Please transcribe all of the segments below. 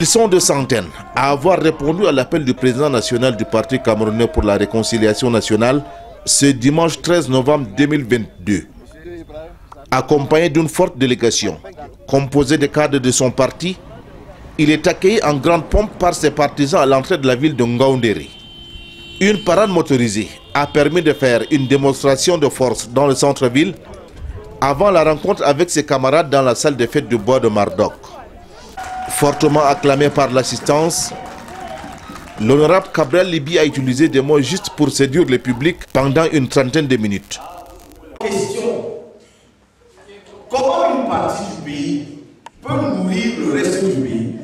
Ils sont de centaines à avoir répondu à l'appel du président national du Parti camerounais pour la réconciliation nationale ce dimanche 13 novembre 2022. Accompagné d'une forte délégation composée des cadres de son parti, il est accueilli en grande pompe par ses partisans à l'entrée de la ville de Ngaoundéré. Une parade motorisée a permis de faire une démonstration de force dans le centre-ville avant la rencontre avec ses camarades dans la salle des fêtes du bois de Mardoc. Fortement acclamé par l'assistance, l'honorable Cabral Libi a utilisé des mots justes pour séduire le public pendant une trentaine de minutes. Question: comment une partie du pays peut nourrir le reste du pays?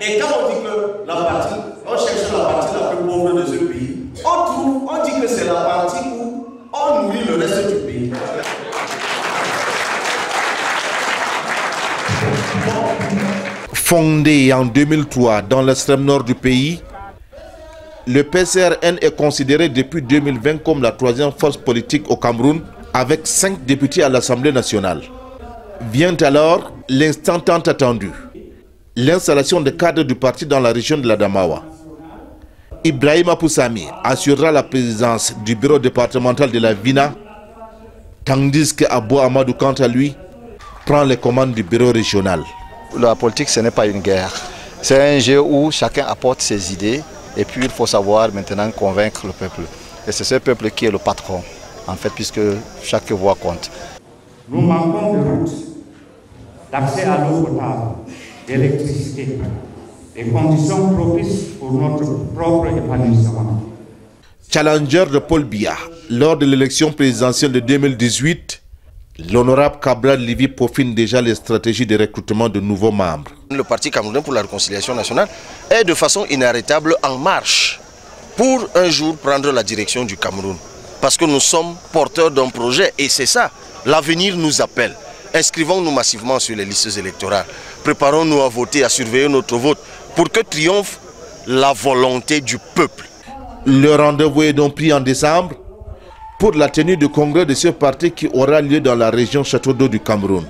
Et quand on dit que la partie, on cherche la partie la plus pauvre de ce pays, on dit que c'est la partie où on nourrit le reste du pays. Fondé en 2003 dans l'extrême nord du pays, le PCRN est considéré depuis 2020 comme la troisième force politique au Cameroun, avec 5 députés à l'Assemblée nationale. Vient alors l'instant tant attendu, l'installation des cadres du parti dans la région de l'Adamawa. Ibrahima Poussami assurera la présidence du bureau départemental de la Vina, tandis que Abou Amadou, quant à lui, prend les commandes du bureau régional. La politique, ce n'est pas une guerre. C'est un jeu où chacun apporte ses idées et puis il faut savoir maintenant convaincre le peuple. Et c'est ce peuple qui est le patron, en fait, puisque chaque voix compte. Nous manquons de routes, d'accès à l'eau potable, d'électricité, des conditions propices pour notre propre épanouissement. Challenger de Paul Biya, lors de l'élection présidentielle de 2018, l'honorable Cabral Libi peaufine déjà les stratégies de recrutement de nouveaux membres. Le Parti camerounais pour la réconciliation nationale est de façon inarrêtable en marche pour un jour prendre la direction du Cameroun. Parce que nous sommes porteurs d'un projet et c'est ça, l'avenir nous appelle. Inscrivons-nous massivement sur les listes électorales. Préparons-nous à voter, à surveiller notre vote pour que triomphe la volonté du peuple. Le rendez-vous est donc pris en décembre pour la tenue du congrès de ce parti qui aura lieu dans la région Château d'Eau du Cameroun.